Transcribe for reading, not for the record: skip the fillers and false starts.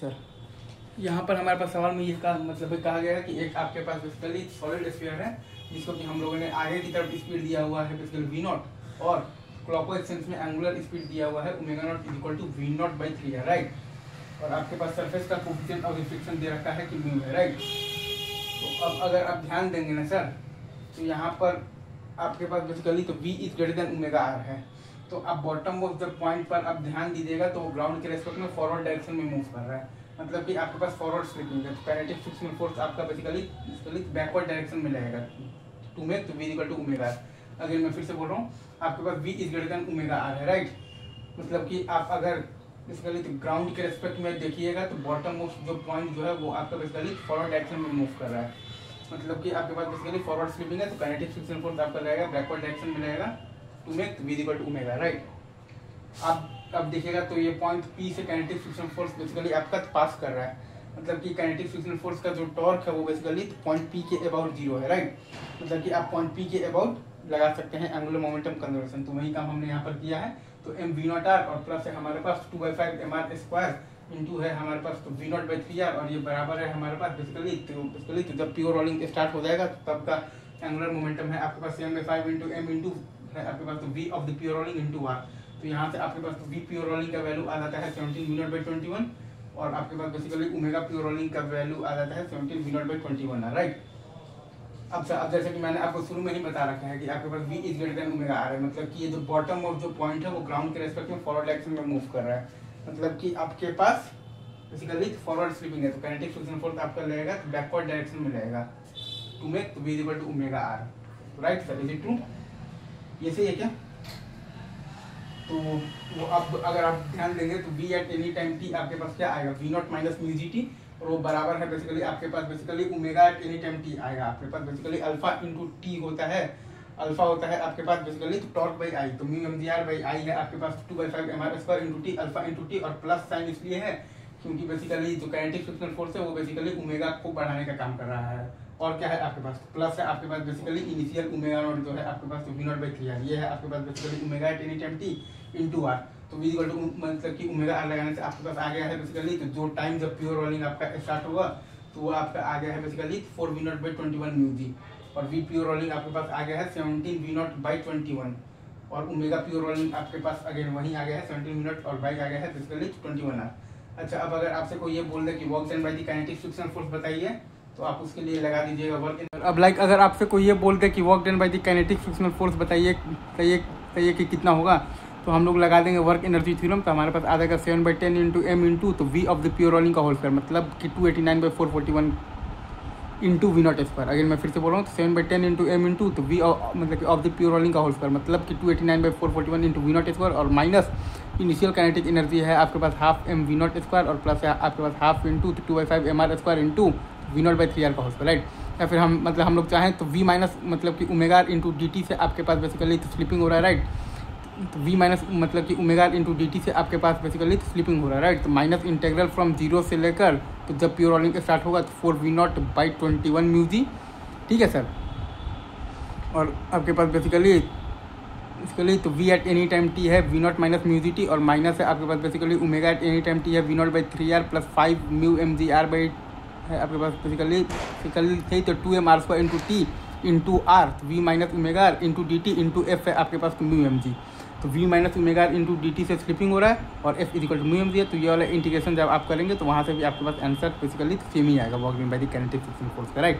Sir यहाँ पर हमारे पास सवाल में ये कहा गया है कि एक आपके पास बेसिकली सॉलिड स्फीयर है जिसको कि हम लोगों ने आगे की तरफ स्पीड दिया हुआ है बेसिकली वी नॉट और क्लॉकवाइज सेंस में एंगुलर स्पीड दिया हुआ है omega naught is equal to V not by 3 है, राइट। और आपके पास सरफेस का कोफिशिएंट ऑफ रिफ्लेक्शन दे रखा है कि म्यू है, राइट। तो अब अगर आप ध्यान देंगे ना सर तो यहाँ पर आपके पास बेसिकली तो v is greater than omega R है। तो आप बॉटम ऑफ द पॉइंट पर आप ध्यान दीजिएगा तो ग्राउंड के रेस्पेक्ट में फॉरवर्ड डायरेक्शन में मूव कर रहा है, मतलब कि आपके पास फॉरवर्ड स्लिपिंग है। तो काइनेटिक फ्रिक्शनल फोर्स आपका बेसिकली बैकवर्ड डायरेक्शन में लगेगा टू में, तो v equal to omega R. अगर मैं फिर से बोल रहा हूँ आपके पास v is greater than omega R है, राइट। मतलब कि आप अगर बेसिकली तो ग्राउंड के रेस्पेक्ट में देखिएगा तो बॉटम ऑफ जो पॉइंट जो है वो आपका बेसिकली फॉरवर्ड डायरेक्शन में मूव कर रहा है, मतलब कि आपके पास बेसिकली फॉरवर्ड स्लिपिंग है। तो काइनेटिक फ्रिक्शनल फोर्स आपका रहेगा बैकवर्ड डायरेक्शन में रहेगा टू में, तो v equal to omega, right. अब देखिएगा तो ये पॉइंट P से काइनेटिक फ्रिक्शनल फोर्स बेसिकली आपका पास कर रहा है, मतलब कि काइनेटिक फ्रिक्शनल फोर्स का जो टॉर्क है वो बेसिकली पॉइंट P के अबाउट 0 है, राइट। मतलब कि आप पॉइंट P के अबाउट लगा सकते हैं एंगुलर मोमेंटम कंजर्वेशन। तो वही काम हमने यहाँ पर किया है। तो m v नॉट आर और प्लस है हमारे पास 2/5 mr स्क्वायर इंटू है हमारे पास तो v नॉट बाई 3r और ये बराबर है हमारे पास बेसिकली तो जब प्योर रोलिंग स्टार्ट हो जाएगा तो तब का एंगुलर मोमेंटम है आपके पास m/5 इंटू m इंटू है आपके पास तो v of the pure rolling into r। तो यहाँ से आपके पास v प्योर रोलिंग का वैल्यू आ जाता है 17 v नॉट बाई 21 और आपके पास बेसिकली ओमेगा प्योर रोलिंग का वैल्यू आ जाता है 17 v नॉट बाई 21, राइट। अब जैसे कि मैंने आपको शुरू में ही बता रखा है कि आपके पास v is greater than omega R है, मतलब कि ये जो बॉटम ऑफ जो पॉइंट है वो ग्राउंड के रेस्पेक्ट में फॉरवर्ड डायरेक्शन में मूव कर रहा है, मतलब कि आपके पास बेसिकली फॉरवर्ड स्लिपिंग है। तो काइनेटिक फ्रिक्शन फोर्स आपका लगेगा तो बैकवर्ड डायरेक्शन में लगेगा टू में, तो v equal to omega R, right sir, is it true? ये सही है क्या? तो वो अब अगर आप ध्यान देंगे तो v at any time t आपके पास क्या आएगा v not minus mu g t और वो बराबर है बेसिकली आपके पास basically omega at any time t आएगा। आपके पास बेसिकली अल्फा इंटू टी होता है, अल्फा होता है आपके पास बेसिकली तो टॉर्क बाई आई, तो म्यू mgr बाई आई है आपके पास 2/5 mr square into t alpha into t और प्लस साइन इसलिए है क्योंकि बेसिकली जो काइनेटिक फ्रिक्शनल फोर्स है वो बेसिकली ओमेगा को बढ़ाने का काम कर रहा है। और क्या है आपके पास प्लस है आपके पास बेसिकली इनिशियल ओमेगा नॉट जो है आपके पास तो वी नॉट बाई 3r, ये है आपके पास basically omega at any time t into r. तो v इक्वल टू मतलब कि ओमेगा आर लगाने से आपके पास आ गया है बेसिकली तो जो टाइम जब प्योर रोलिंग आपका स्टार्ट होगा तो वो आपका आ गया है basically 4 v not by 21 mu g और v प्योर रोलिंग आपके पास आ गया है 17 v नॉट बाई 21 और ओमेगा प्योर रोलिंग आपके पास अगेन वहीं आ गया है 17 v नॉट और बाई आ गया है बेसिकली 21 आर। अच्छा, अब अगर आपसे कोई ये बोल दे कि work done by the kinetic frictional force बताइए तो आप उसके लिए लगा दीजिएगा वर्क। अब अगर आपसे कोई ये बोल दे कि work done by the kinetic frictional force बताइए कहिए कि कितना होगा, तो हम लोग लगा देंगे वर्क एनर्जी थ्योरम। तो हमारे पास आ जाएगा 7/10 इंटू m इंटू तो v of the pure rolling का होल स्क्वायर मतलब कि 289/441 इंटू वी नॉट स्क्वायर। अगर मैं फिर से बोल रहा हूँ तो 7/10 इंटू m इंटू तो v मतलब कि ऑफ द प्योर रोलिंग का होल स्क्वायर मतलब कि 289/441 इंटू वी नॉट स्क्वायर और माइनस इनिशियल काइनेटिक एनर्जी है आपके पास half m v not square और प्लस है आपके पास half into 2/5 mr square into v not by 3r का होल स्क्वायर, राइट। या फिर हम लोग चाहें तो v माइनस मतलब कि ओमेगा इंटू डी टी से आपके पास बेसिकली स्लिपिंग हो रहा है, राइट। तो v माइनस मतलब कि ओमेगा इंटू डी टी से आपके पास बेसिकली स्लिपिंग हो रहा है, राइट। तो माइनस इंटेग्रल फ्रॉम 0 से लेकर तो जब प्योर रोलिंग स्टार्ट होगा तो 4 v not by 21 mu g, ठीक है सर। और आपके पास बेसिकली तो v at any time t है v not minus mu g t और माइनस है आपके पास basically omega at any time t है v not by 3r plus 5 mu mgr by है आपके पास बेसिकली तो 2mr square into t into r तो v minus omega into D t into F है आपके पास तो म्यू एम जी। तो v minus omega into D T से स्लिपिंग हो रहा है और f is equal to mu M G है। तो ये वाला इंटीग्रेशन जब आप करेंगे तो वहाँ से भी आपके पास आंसर बेसिकली सेम ही आएगा work done by the kinetic frictional force का, राइट।